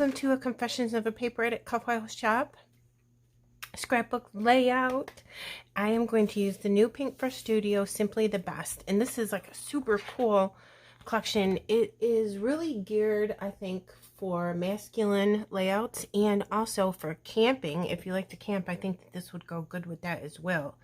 welcome to a Confessions of a Paper Addict Cut File shop scrapbook layout. I am going to use the new Pinkfresh Studio Simply the Best, and this is like a super cool collection. It is really geared, I think, for masculine layouts and also for camping. If you like to camp, I think that this would go good with that as well.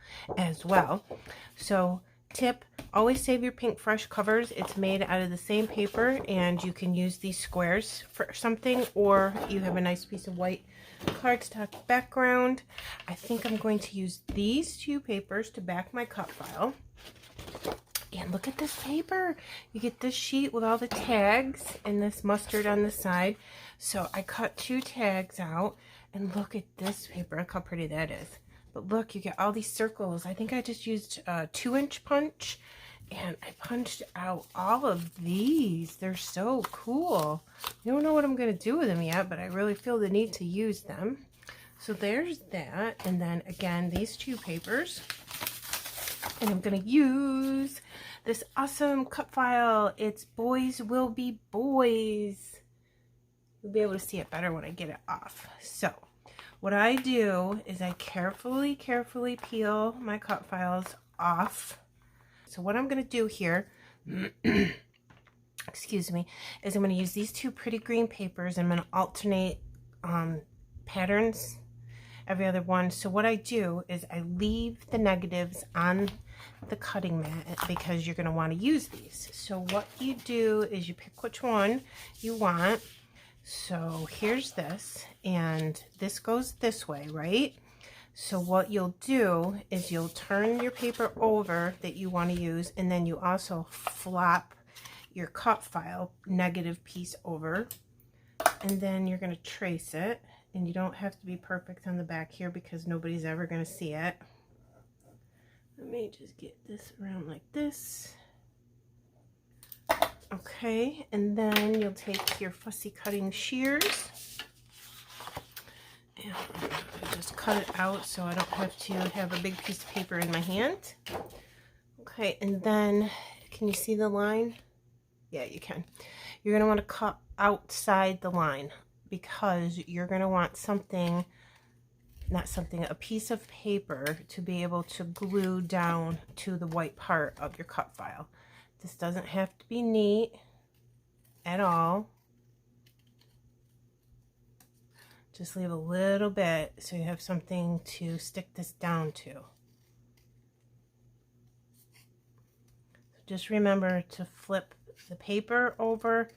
So tip, always save your Pinkfresh covers. It's made out of the same paper, and you can use these squares for something, or you have a nice piece of white cardstock background. I think I'm going to use these two papers to back my cut file. And look at this paper. You get this sheet with all the tags and this mustard on the side. So I cut two tags out, and look at this paper. Look how pretty that is. But look, you get all these circles. I think I just used a 2-inch punch, and I punched out all of these. They're so cool. I don't know what I'm going to do with them yet, but I really feel the need to use them. So there's that. And then again, these two papers. And I'm going to use this awesome cut file. It's Boys Will Be Boys. You'll be able to see it better when I get it off. So what I do is I carefully peel my cut files off. So what I'm going to do here, excuse me, is I'm going to use these two pretty green papers. I'm going to alternate patterns every other one. So what I do is I leave the negatives on the cutting mat because you're going to want to use these. So what you do is you pick which one you want. So here's this, and this goes this way, right? So what you'll do is you'll turn your paper over that you want to use, and then you also flop your cut file negative piece over, and then you're going to trace it. And you don't have to be perfect on the back here because nobody's ever going to see it. Let me just get this around like this. Okay, and then you'll take your fussy cutting shears and just cut it out so I don't have to have a big piece of paper in my hand. Okay, and then can you see the line? Yeah, you can. You're going to want to cut outside the line, because you're going to want something, a piece of paper to be able to glue down to the white part of your cut file. This doesn't have to be neat at all. Just leave a little bit so you have something to stick this down to. So just remember to flip the paper over,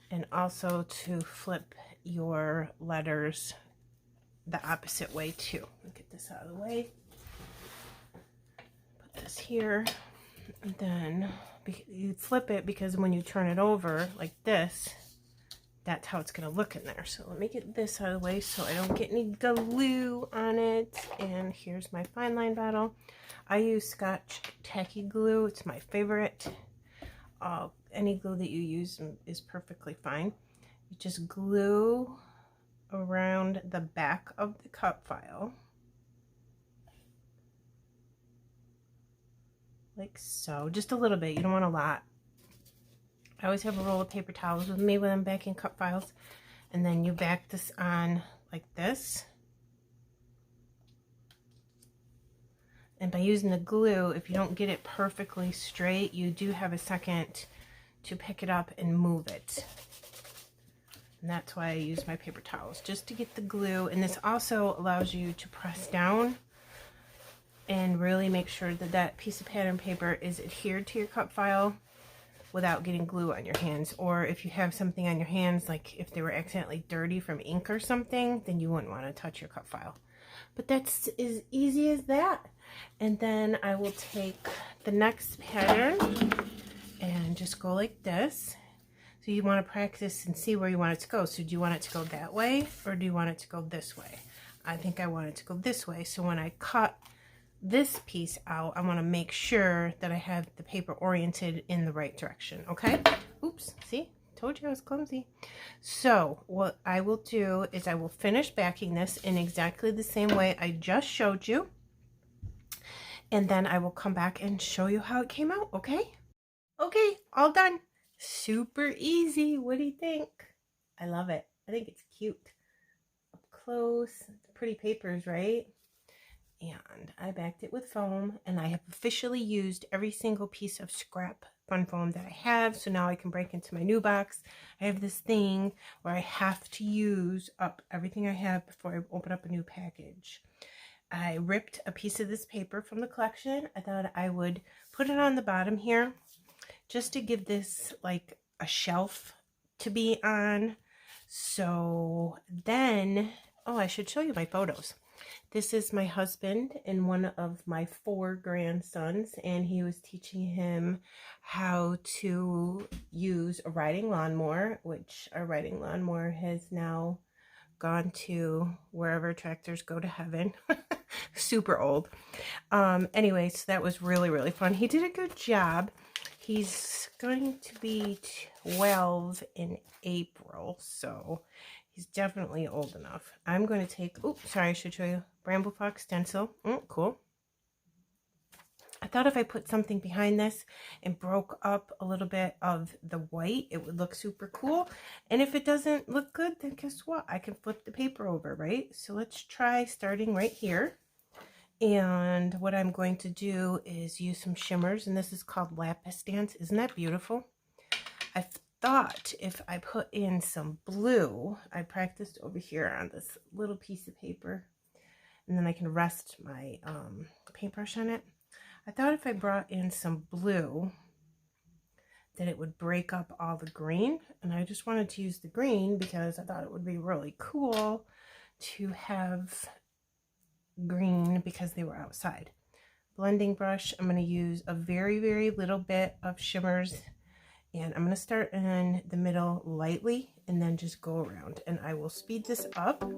and also to flip your letters the opposite way too. Get this out of the way. Put this here, and then you flip it because when you turn it over like this, that's how it's going to look in there. So let me get this out of the way so I don't get any glue on it. And here's my fine line bottle. I use Scotch tacky glue. It's my favorite. Any glue that you use is perfectly fine. You just glue around the back of the cut file like so, just a little bit. You don't want a lot. I always have a roll of paper towels with me when I'm backing cut files, and then you back this on like this. And by using the glue, if you don't get it perfectly straight, you do have a second to pick it up and move it. And that's why I use my paper towels, just to get the glue. And this also allows you to press down and really make sure that that piece of pattern paper is adhered to your cut file without getting glue on your hands. Or if you have something on your hands, like if they were accidentally dirty from ink or something, then you wouldn't want to touch your cut file. But that's as easy as that. And then I will take the next pattern and just go like this. So you want to practice and see where you want it to go. So do you want it to go that way, or do you want it to go this way? I think I want it to go this way. So when I cut this piece out, I want to make sure that I have the paper oriented in the right direction. Okay? Oops, see? Told you I was clumsy. So what I will do is I will finish backing this in exactly the same way I just showed you. And then I will come back and show you how it came out, okay? Okay, all done. Super easy. What do you think? I love it. I think it's cute. Up close, pretty papers, right? And I backed it with foam, and I have officially used every single piece of scrap fun foam that I have. So now I can break into my new box. I have this thing where I have to use up everything I have before I open up a new package. I ripped a piece of this paper from the collection. I thought I would put it on the bottom here just to give this like a shelf to be on. So then, oh, I should show you my photos. This is my husband and one of my 4 grandsons, and he was teaching him how to use a riding lawnmower, which our riding lawnmower has now gone to wherever tractors go to heaven. Super old. Anyway, so that was really, really fun. He did a good job. He's going to be 12 in April, so he's definitely old enough. I'm going to take, oh, sorry, I should show you, Bramble Fox stencil. Cool. I thought if I put something behind this and broke up a little bit of the white, it would look super cool. And if it doesn't look good, then guess what? I can flip the paper over, right? So let's try starting right here. And what I'm going to do is use some shimmers, and this is called Lapis Dance. Isn't that beautiful? I thought if I put in some blue, I practiced over here on this little piece of paper, and then I can rest my paintbrush on it. I thought if I brought in some blue that it would break up all the green, and I just wanted to use the green because I thought it would be really cool to have green because they were outside. Blending brush, I'm going to use a very, very little bit of shimmers, and I'm going to start in the middle lightly and then just go around, and I will speed this up.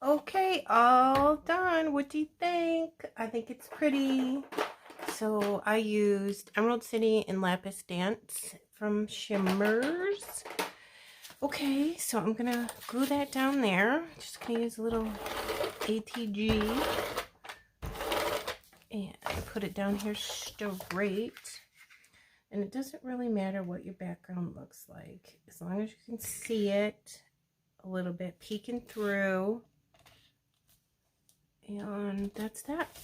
Okay, all done. What do you think? I think it's pretty. So I used Emerald City and Lapis Dance from Shimmers. Okay, so I'm gonna glue that down there. Just gonna use a little ATG, and I put it down here straight. And it doesn't really matter what your background looks like, as long as you can see it a little bit peeking through. And that's that.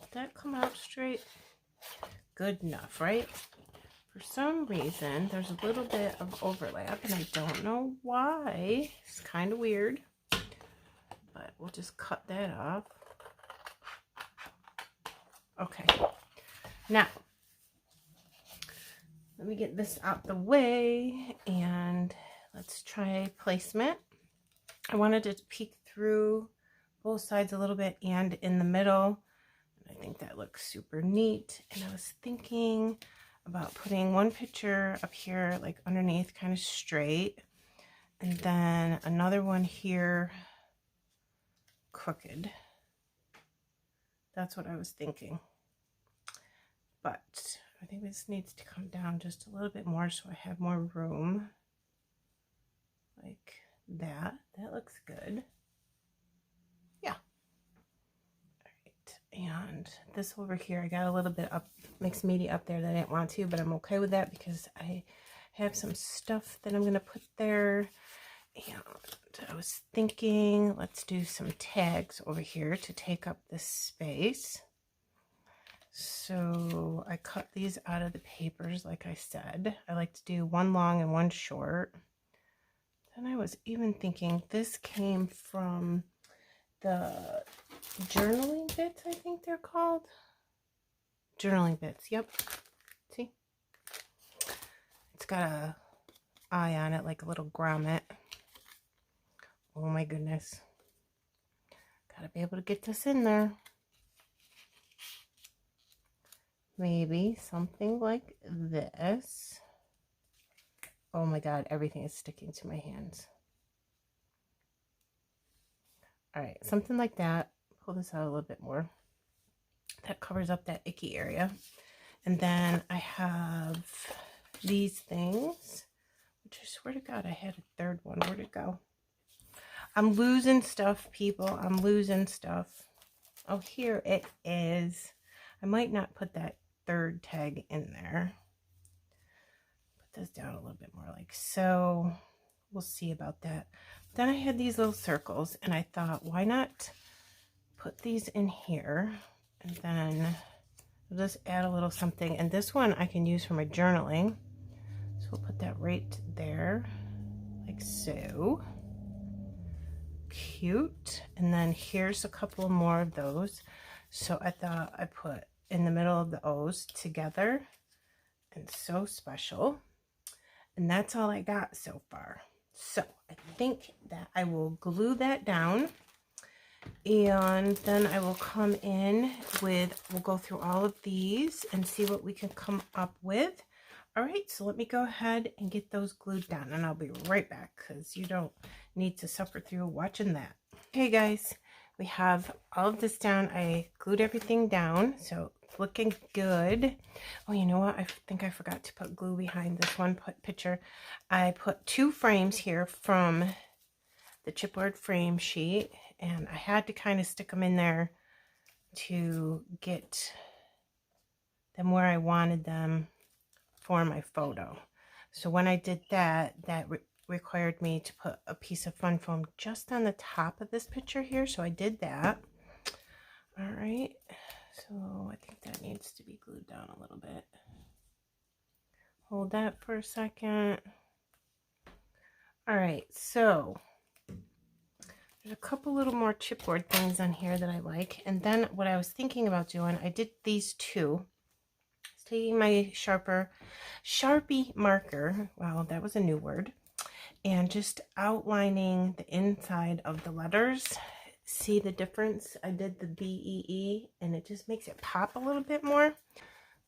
Did that come out straight? Good enough, right? For some reason, there's a little bit of overlap, and I don't know why. It's kind of weird. But we'll just cut that off. Okay. Now, let me get this out the way, and let's try placement. I wanted to peek through both sides a little bit and in the middle. I think that looks super neat. And I was thinking about putting one picture up here, like underneath, kind of straight, and then another one here crooked. That's what I was thinking. But I think this needs to come down just a little bit more so I have more room. Like that. That looks good. Yeah. All right. And this over here, I got a little bit up, mixed media up there that I didn't want to, but I'm okay with that because I have some stuff that I'm going to put there. And I was thinking, let's do some tags over here to take up this space. So I cut these out of the papers, like I said. I like to do one long and one short. Then I was even thinking this came from the journaling bits, I think they're called. Journaling bits, yep. See? It's got a eye on it, like a little grommet. Oh my goodness. Gotta be able to get this in there. maybe something like this. Oh my God, everything is sticking to my hands. All right, something like that. Pull this out a little bit more. That covers up that icky area. And then I have these things, which I swear to God, I had a third one. Where'd it go? I'm losing stuff, people. I'm losing stuff. Oh, here it is. I might not put that third tag in there. Put this down a little bit more like so. We'll see about that. Then I had these little circles, and I thought, why not put these in here? And then we'll just add a little something. And this one I can use for my journaling. So we'll put that right there, like so. Cute. And then here's a couple more of those. So I thought I'd put in the middle of the O's together. And so special. And that's all I got so far. So I think that I will glue that down. And then I will come in with, we'll go through all of these and see what we can come up with. All right, so let me go ahead and get those glued down, and I'll be right back because you don't need to suffer through watching that. Okay, guys, we have all of this down. I glued everything down, so it's looking good. Oh, you know what? I think I forgot to put glue behind this one picture. I put 2 frames here from the chipboard frame sheet, and I had to kind of stick them in there to get them where I wanted them for my photo. So when I did that, that required me to put a piece of fun foam just on the top of this picture here. So I did that. All right. So I think that needs to be glued down a little bit. Hold that for a second. All right. So there's a couple little more chipboard things on here that I like. And then what I was thinking about doing, I did these 2. Taking my Sharpie marker, wow, that was a new word, and just outlining the inside of the letters. See the difference? I did the B-E-E, and it just makes it pop a little bit more.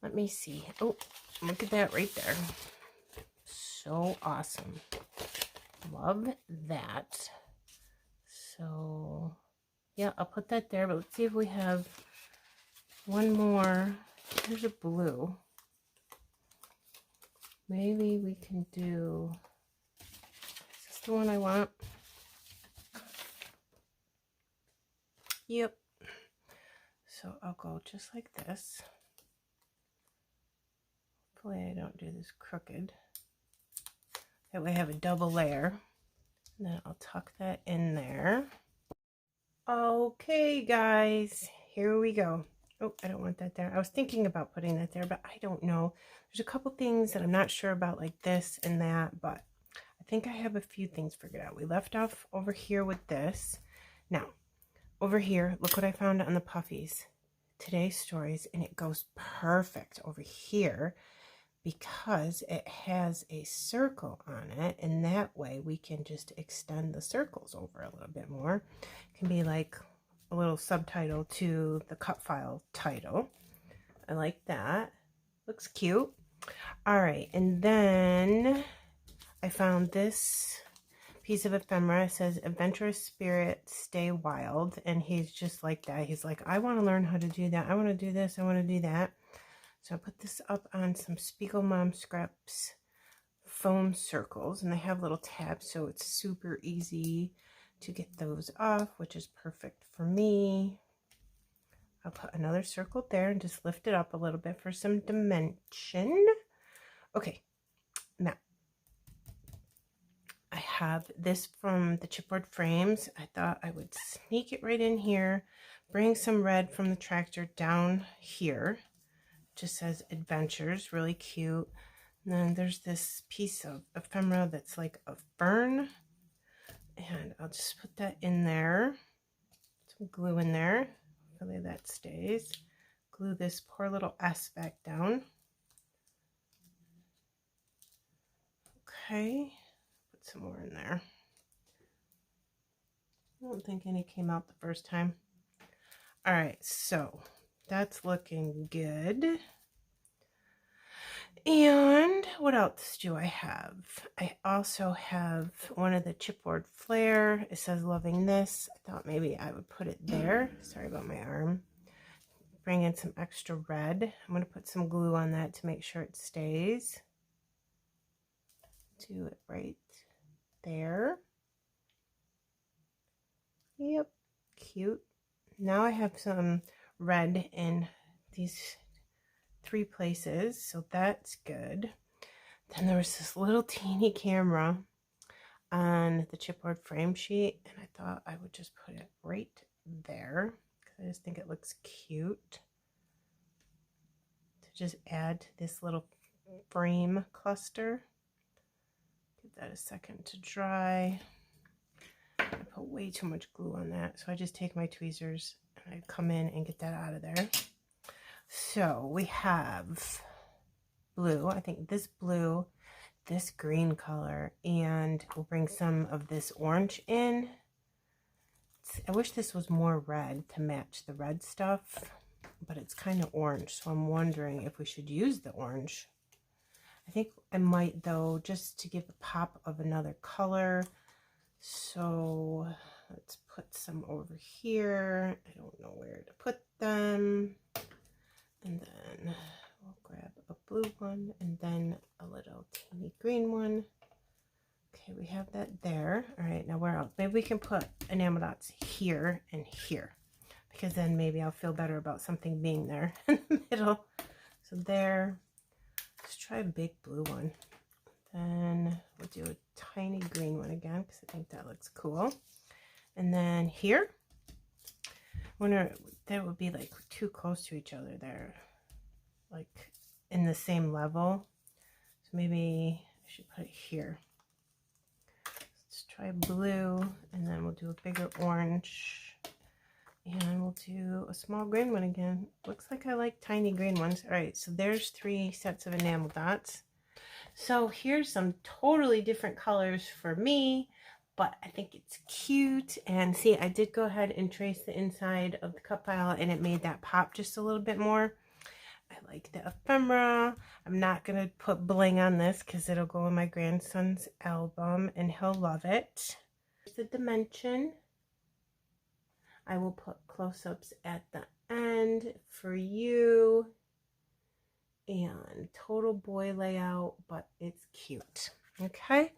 Let me see. Oh, look at that right there. So awesome. Love that. So, yeah, I'll put that there, but let's see if we have one more. Here's a blue. Maybe we can do, is this the one I want? Yep. So I'll go just like this. Hopefully I don't do this crooked. That way I have a double layer. And then I'll tuck that in there. Okay, guys, here we go. Oh, I don't want that there. I was thinking about putting that there, but I don't know. There's a couple things that I'm not sure about, like this and that, but I think I have a few things figured out. We left off over here with this. Now, over here, look what I found on the puffies. Today's Stories, and it goes perfect over here because it has a circle on it, and that way we can just extend the circles over a little bit more. It can be like a little subtitle to the cut file title. I like that. Looks cute. All right, and then I found this piece of ephemera. It says adventurous spirit, stay wild. And he's just like that. He's like, I want to learn how to do that. I want to do this. I want to do that. So I put this up on some Spiegel Mom Scraps foam circles, and they have little tabs, so it's super easy to get those off, which is perfect for me. I'll put another circle there and just lift it up a little bit for some dimension. Okay, now I have this from the chipboard frames. I thought I would sneak it right in here, bring some red from the tractor down here. It just says adventures, really cute. And then there's this piece of ephemera that's like a fern. And I'll just put that in there. Some glue in there. Hopefully that stays. Glue this poor little S back down. Okay. Put some more in there. I don't think any came out the first time. All right, so that's looking good. And what else do I have? I also have one of the chipboard flare. It says loving this. I thought maybe I would put it there. Sorry about my arm. Bring in some extra red. I'm going to put some glue on that to make sure it stays. Do it right there. Yep, cute. Now I have some red in these 3 places, so that's good. Then there was this little teeny camera on the chipboard frame sheet, and I thought I would just put it right there because I just think it looks cute to just add to this little frame cluster. Give that a second to dry. I put way too much glue on that, so I just take my tweezers and I come in and get that out of there. So we have blue, I think this blue, this green color, and we'll bring some of this orange in. I wish this was more red to match the red stuff, but it's kind of orange, so I'm wondering if we should use the orange. I think I might though, just to give a pop of another color. So let's put some over here. I don't know where to put them. And then we'll grab a blue one and then a little teeny green one. Okay, we have that there. All right, now where else? Maybe we can put enamel dots here and here, because then maybe I'll feel better about something being there in the middle. So there. Let's try a big blue one. Then we'll do a tiny green one again because I think that looks cool. And then here, I wonder, that would be like too close to each other there, like in the same level. So maybe I should put it here. Let's try blue, and then we'll do a bigger orange, and we'll do a small green one again. Looks like I like tiny green ones. All right, so there's 3 sets of enamel dots. So here's some totally different colors for me, but I think it's cute. And see, I did go ahead and trace the inside of the cut file, and it made that pop just a little bit more. I like the ephemera. I'm not going to put bling on this because it'll go in my grandson's album and he'll love it. Here's the dimension. I will put close-ups at the end for you. And total boy layout, but it's cute. Okay,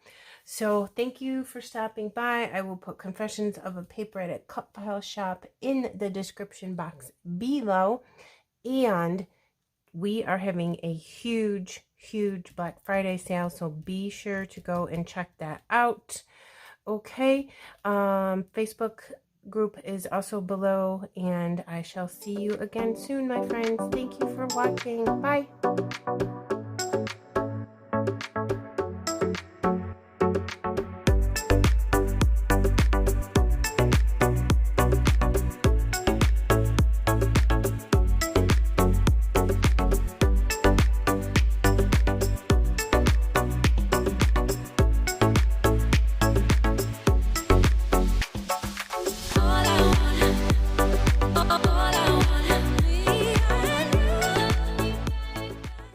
so thank you for stopping by. I will put Confessions of a Paper Addict Cut File shop in the description box below. And we are having a huge Black Friday sale, so be sure to go and check that out. Okay, Facebook group is also below, and I shall see you again soon, my friends. Thank you for watching. Bye.